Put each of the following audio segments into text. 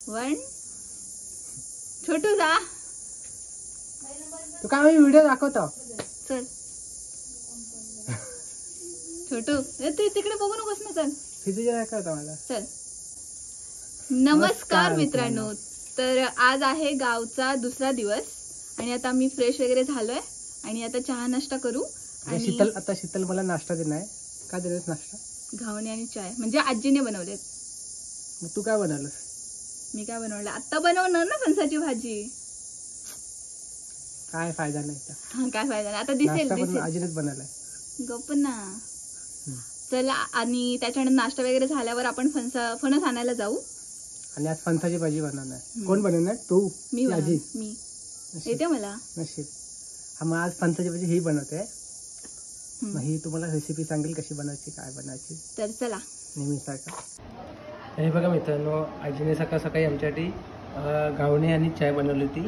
One छोटू जा तू काय video दाखवतो चल छोटू ते तिकडे बघू नकोस ना चल किती दाखवतो मला चल। नमस्कार मित्रांनो, तर आज आहे गावचा दुसरा दिवस आणि आता मी फ्रेश वगैरे झालोय आणि आता चहा नाश्ता करू। आणि शीतल मला नाश्ता देणार का दिलेस नाश्ता? घावणे आणि चाय म्हणजे आजीने बनवलेत। मग तू काय बनवलंस? मी काय बनवलं आता बनवणार ना फणसाची भाजी। काय फायदा नाही हा काय फायदा नाही, आता दिसेल आजीनेच बनवलाय। गप्प ना। चला आणि त्याच्यानंतर नाश्ता वगैरे झाल्यावर आपण फणस आणायला जाऊ आणि आज फणसाची भाजी बनवणार। कोण बनवणार? तू? मी आजी? मी येते मला नशीब। हा मग आज फणसाची भाजी ही बनवते। मग ही तुम्हाला रेसिपी सांगेल कशी बनायची काय बनायची। तर चला नेहमी सारखं। हे बघा मित्रांनो, आजीने सकाळ सकाळी आमच्यासाठी घावणे आणि चाय बनवली होती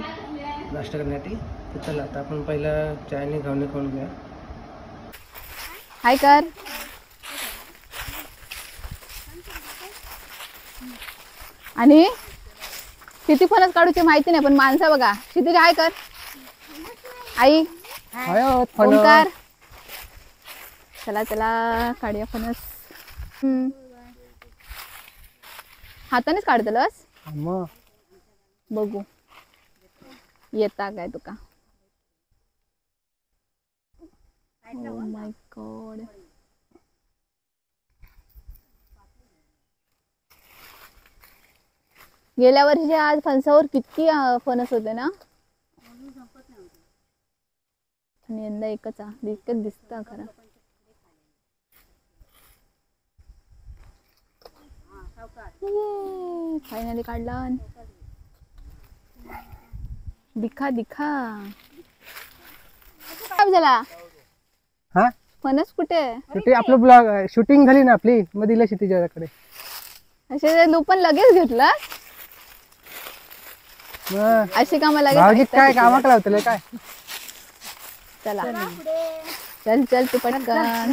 नाश्ता करण्यासाठी। तर चला आता आपण पहिला चाय आणि घावणे खाऊन घेऊया। हाय कर आणि किती फणस काढूची माहिती नाही पण माणसं बघा किती हाय कर आई ओंकार चला चला काढूया फणस। हातानेच काढतलस बघू येता काय तुका। Oh my God. गेल्या वर्षी आज फणसावर किती फणस होते ना आणि यंदा एकच दिसत खरं। फायनली काढला दिखा दिखा काय झाला हा फणस कुठे? शेवटी आपलं ब्लॉग शूटिंग झाली ना आपली मग दिलं शेतीच्याकडे असे लूपन लगेच घेतलं अशी कामं लगेच काय कामाक लावतले काय। चला चल चल तू पटकन।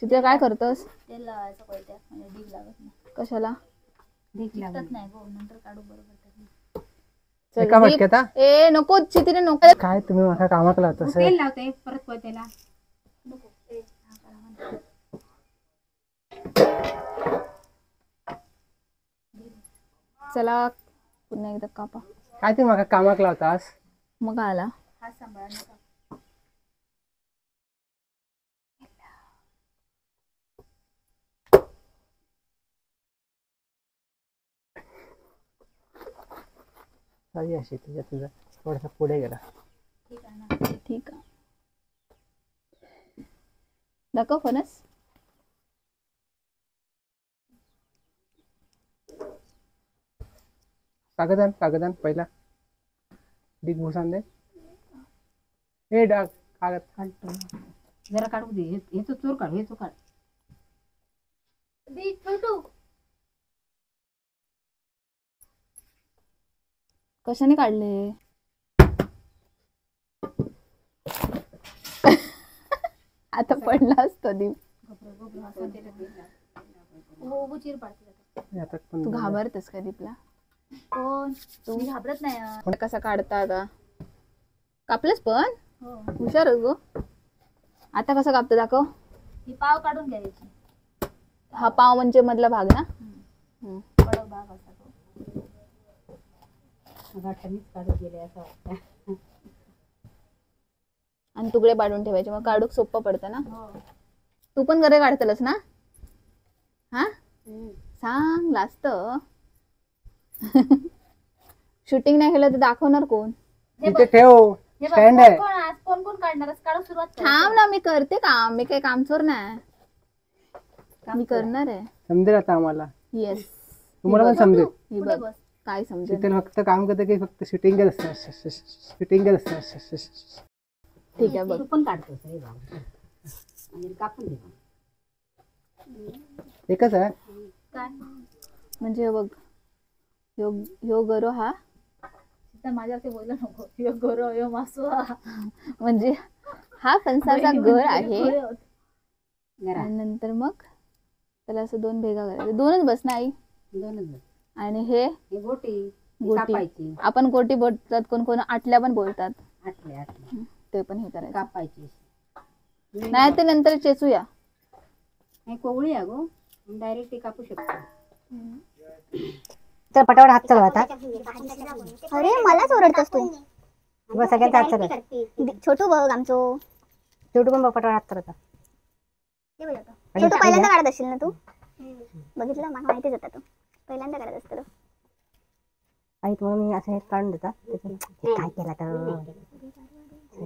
शीतल काय करतोस? कशाला ए नको चितीने नको काय तुम्ही माझ्या कामाक लावतोस परत त्याला चला पुन्हा एकदा कापा। काय तुम्ही माझ्या कामाक लावतास? मग आला सही अशी तुझा थोडासा पुढे गेला। ठीक आहे दाखव फणस। कागदान पहिला डिग भुसान दे। हे डाग कागद काढतो जरा काढू दे हे तो चोर काढ हे तो काढ दे छोटू। कशाने काढले? आता पडला असतो दीप। तू घाबरतेस का दीपला? कोण? तू घाबरत नाही। कसा काढता आता? कापलंस पण हुशार गो। आता कसं कापतं दाखव। ही पाव काढून घ्यायची। हा पाव म्हणजे मधला भाग ना? कडक भाग असा तो गाठानीच काढून गेले असं वाटतं। आणि तुकडे पाडून ठेवायचे मग काढूक सोपं पडतं ना। तू पण घरे काढतलस ना? हा सांग लास्ट शूटिंग नाही केलं तर दाखवणार कोण? तिथे ठेव स्टँड आहे। कोण कोण काढणार काढू सुरुवात थांब ना मी करते काम। मी काही काम चोर नाही मी करणार आहे। समजेल आता आम्हाला। येस तुम्हाला पण समजेल। ही बघ काय समजेल। तिथे फक्त काम करते की फक्त शूटिंग असतं शूटिंग असतं। ठीक आहे बघ पण काढतोस हे भाग आणि कापून दे। एकच आहे काय म्हणजे बघ ह्यो गरो हा तर माझ्या ते बोलू नको ह्यो गरो ह्यो मासू म्हणजे हा फणसाचा घर आहे। नंतर मग त्याला असं 2 भेगा करायचं. 2च बस ना आई. आणि हे गोटी गोटी. आपण गोटी बोलतात, कोण कोण आटल्या पण बोलतात. ते पण हे करायचं. कापायची नाही ते नंतर चेचूया. कोवळी आहे गो, डायरेक्ट ती कापू शकतो. तर पटापट हात चालवा आता. अरे मलाच ओरडतोस तू. बस सगळ्यांचा हात चालवा. छोटू बघ आमचो. शेवटी पण पटापट हात चालवता. छोटू पहिल्यांदा काढत असशील ना तू. बघितलं मला माहितीच होता तू पहिल्यांदा काढत असतो. आई तुम्हाला मी असं हे काढून देता. काय केला तर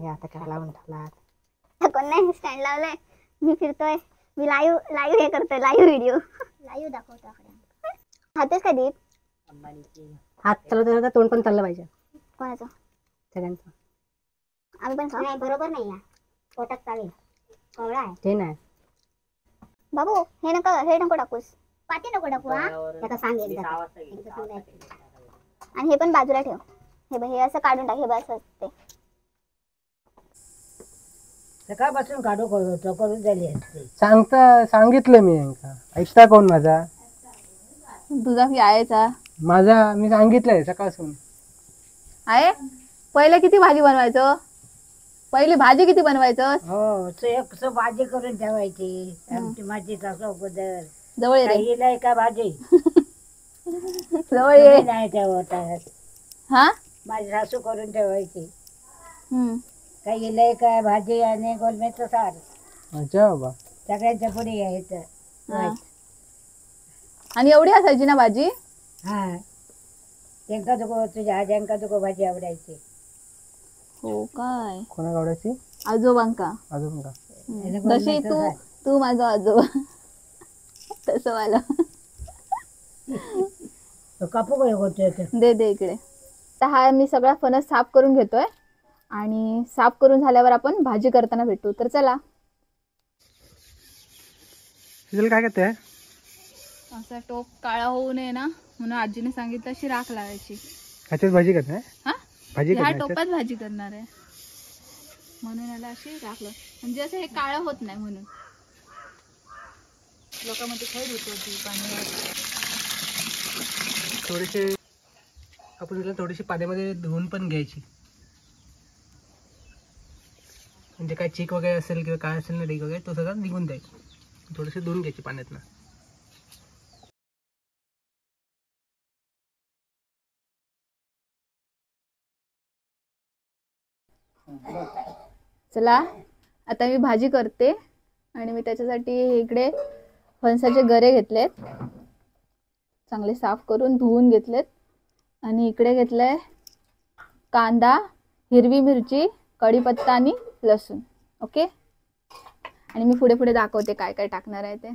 आता काय लावून ठेवला. कोण नाही स्टँड लावलंय. मी फिरतोय. मी लाईव्ह हे करतोय. लाईव्ह व्हिडिओ लाईव्ह दाखवतो. खातेस का दीप? हात चालवता तोंड पण चाललं पाहिजे कोणाचं? सगळ्यांचं. आम्ही पण खाऊ. बरोबर नाही या पोटात चालेल. कवळा आहे ते नाही बाबू. हे नको टाकूस. पाठी नको टाकू. हा त्याचा सांग एकदा. आणि हे पण बाजूला ठेव. हे असं काढून टाक. हे बस असते. सकाळपासून काढू करून झाली असते. सांगितलं मी यांका. ऐकता कोण माझा? तुझा की आयचा माझा मी सांगितलंय सकाळपासून. आहे पहिले किती भाजी बनवायचं? पहिली भाजी किती बनवायचं? हो एक भाजी करून ठेवायची. आमची माझी सासू अगोदर जवळ ये रे. काही का भाजी जवळ ये. नाही ठेवतात. हा माझी सासू करून ठेवायची. हम्म. काही लय काय भाजी आणि गोलमेचं सार अच्छा बाबा. सगळ्यांच्या पुढे यायचं. हा. आणि एवढी असायची ना भाजी? हा ज्यांका तुको तुझ्या आज्यांका तुको भाजी आवडायची. हो काय? कोणा गावड्याची? आजोबांका. अजून का? जशी तू माझा आजोबा तसं मला. कापू काय होतो दे इकडे. तर हा मी सगळा फणस साफ करून घेतोय आणि साफ करून झाल्यावर आपण भाजी करताना भेटू. तर चला. काय करते? असा टोप काळा होऊ नये ना म्हणून आजीने सांगितलं अशी राख लावायची. ह्याच्यात भाजी करते? हा भाजी ह्या टोपात भाजी करणार आहे म्हणून याला अशी राख लाव. म्हणजे असं हे काळं होत नाही म्हणून. लोकांमध्ये खैर होती पाणी. थोडेसे आपण तिला थोडीशी पाण्यामध्ये धुवून पण घ्यायची. म्हणजे काय चीक वगैरे असेल किंवा काय असेल ना ढीग वगैरे तो सगळं निघून द्यायचा. थोडेसे धुवून घ्यायची पाण्यातनं. चला आता मी भाजी करते आणि मी त्याच्यासाठी इकडे फणसाचे गरे घेतलेत. चांगले साफ करून धुवून घेतलेत. आणि इकडे घेतलंय कांदा, हिरवी मिरची, कढीपत्ता आणि लसूण. ओके. आणि मी पुढे पुढे दाखवते काय काय टाकणार आहे ते.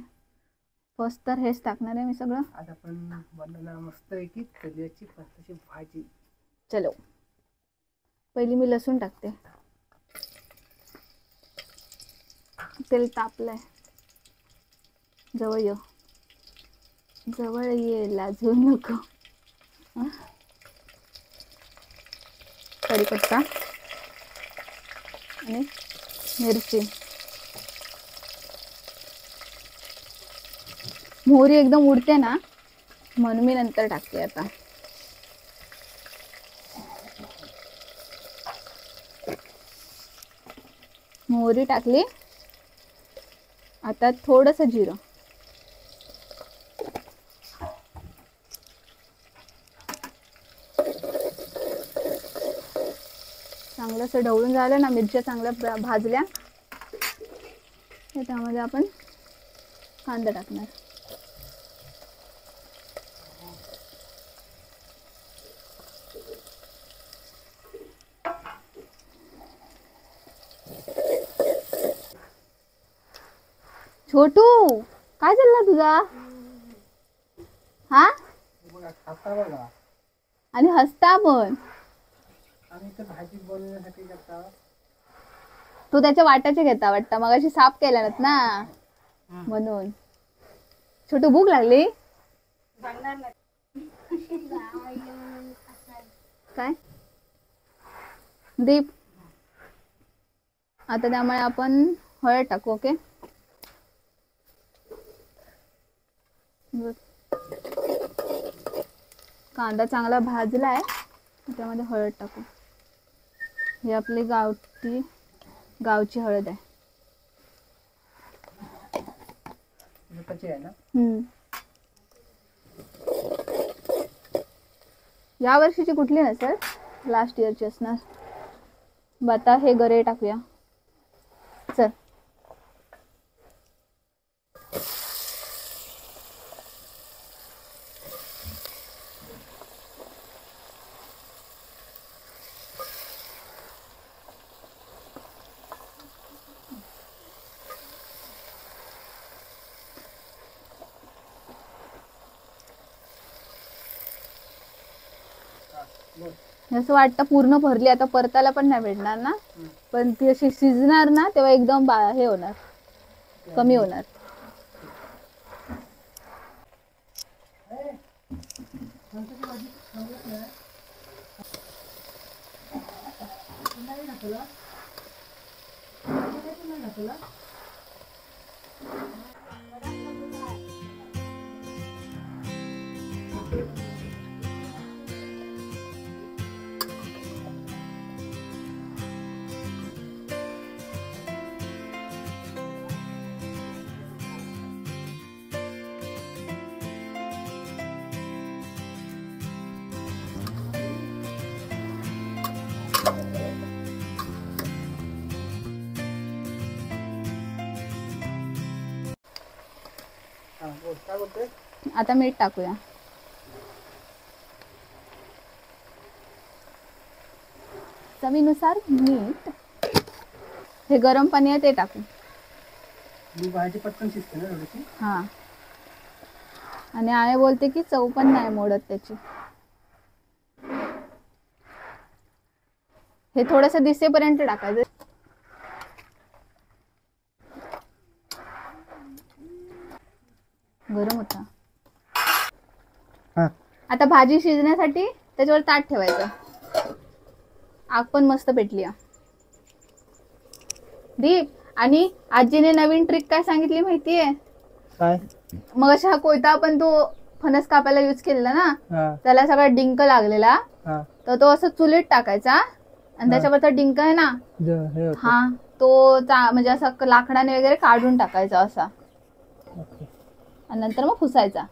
फर्स्ट तर हेच टाकणार आहे मी सगळं. आज आपण बनवणार मस्त पैकी कलियाची फणसाची भाजी. चलो पहिली मी लसूण टाकते. तेल तापलंय. जवळ ये लाजू नको. कढीपत्ता आणि मिरची. मोहरी एकदम उडते ना म्हणून मी नंतर टाकते. आता मोहरी टाकली. आता थोडंसं जिरं. चांगलं असं ढवळून झालं ना. मिरच्या चांगल्या भाजल्या. त्यामध्ये आपण कांदा टाकणार. छोटू काय चालला तुझा? हा आणि हसता पण. तू त्याच्या वाट्याचे घेता वाटतं. मग अशी साफ केल्यात ना म्हणून. छोटू भूक लागली काय? दीप आता त्यामुळे आपण हळद टाकू. ओके. कांदा चांगला भाजला आहे, त्यामध्ये हळद टाकू. ही आपली गावची हळद आहे. या वर्षीची कुठली नसेल, लास्ट इयरची असणार. आता हे गरे टाकूया. चल असं वाटतं पूर्ण भरली, आता परताला पण नाही भेटणार ना, पण ती अशी शिजणार ना तेव्हा एकदम हे होणार, कमी होणार. आता मीठ टाकूया. चवीनुसार मीठ. हे गरम पाणी आहे ते टाकू. भाजी पटकन शिजते ना थोडीशी. हा, आणि आळे बोलते की चव पण नाही मोडत त्याची. हे थोडस दिसेपर्यंत टाकायचं. गरम होता. आता भाजी शिजण्यासाठी त्याच्यावर ताट ठेवायचं. आग पण मस्त पेटली. दीप, आणि आजीने नवीन ट्रिक काय सांगितली माहितीये? काय? मग अशा कोयता आपण तो फणस कापायला युज केलेला ना, त्याला सगळा डिंक लागलेला, तर तो असं चुलीत टाकायचा आणि त्याच्यावरचा डिंक आहे ना, हा तो म्हणजे असा लाकडाने वगैरे काढून टाकायचा असा, आणि नंतर मग पुसायचा.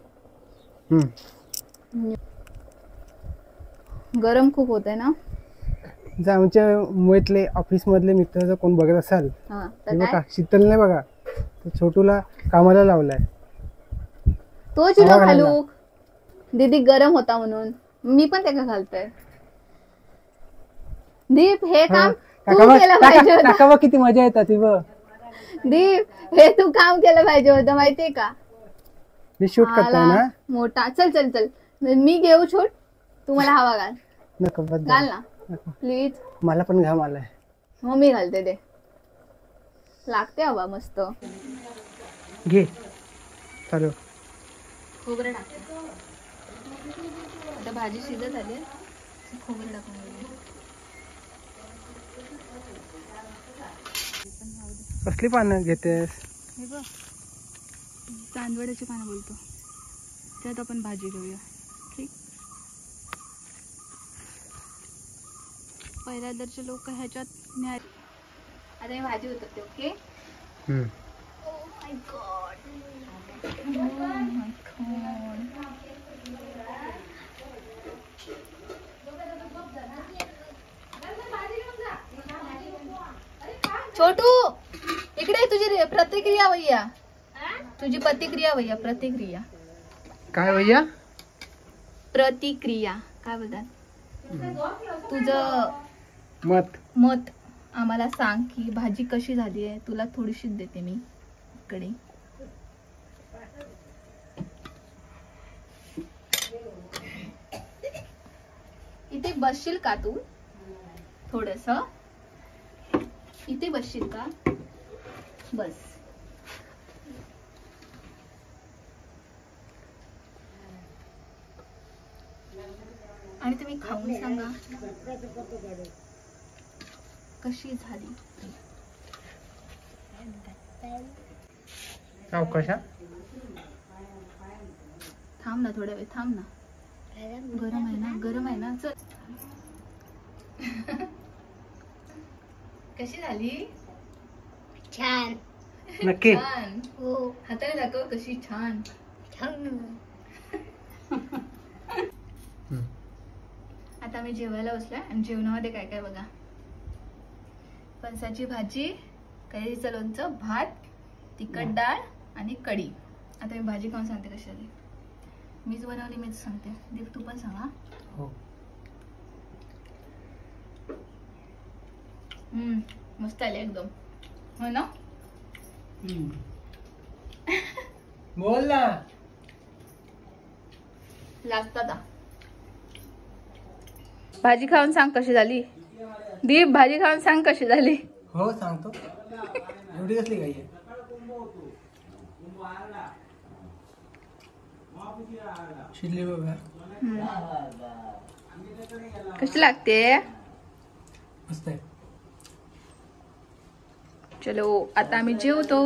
गरम खूप होत आहे ना. जर आमच्या मुळेतले ऑफिस मधले मित्र जर कोण बघत असाल, शीतल नाही बघा, छोटूला कामाला लावलाय. तो चिलो घालू दीदी, गरम होता म्हणून मी पण त्याला घालतोय. दीप, हे काम तू केलं पाहिजे होतं. किती मजा येतात दीप, हे तू काम केलं पाहिजे होतं, माहितीये का? मी शूट करतोय ना मोठा. चल चल चल, मी घेऊ शूट, तू मला हवा घाल. नको, घाल ना प्लीज. मला पण घाम आलाय. मग मी घालते. ते लागते हवा मस्त. घे चालू. खोबरं टाकते. आता भाजी शिजत आली, खोबरं टाकून कसली पानं घेतेस? हे बघ, चांदवड्याची पानं बोलतो, त्यात आपण भाजी घेऊया. ठीक. पहिल्या दरचे लोक ह्याच्यात न्याय. आता ही भाजी उतरते. ओके. Oh my God. छोटू, इकडे तुझी प्रतिक्रिया भैया. तुझी प्रतिक्रिया भैया. प्रतिक्रिया काय भैया? प्रतिक्रिया काय बोलतात? तुझं मत आम्हाला सांग की भाजी कशी झाली आहे. तुला थोडीशीच देते मी इकडे. इथे बसशील का तू? थोडस इथे बसशील का? बस. आणि तुम्ही खाऊन सांगा कशी झाली. सावकाश. थांब ना थोड्या वेळ थांब ना. गरम आहे ना, गरम आहे ना. चल. कशी झाली? छान. नक्की. छान. हो. हाताने दाखव कशी छान. आता आम्ही जेवायला बसलोय आणि जेवणामध्ये काय काय बघा. फणसाची भाजी, कैरीचं लोणचं, भात, तिखट डाळ आणि कढी. आता मी भाजी खाऊन सांगते कशी आली. मीच बनवली, मीच सांगते. दीप तू पण सांगा. हो. मस्त आली एकदम. हो ना? बोल ना. लास्ट आता भाजी खाऊन सांग कशी झाली. दीप भाजी खाऊन सांग कशी झाली. हो सांगतो. एवढी कसली काही आहे. शिजली बघा. कशी लागते? मस्त आहे. चलो आता आम्ही जेवतो.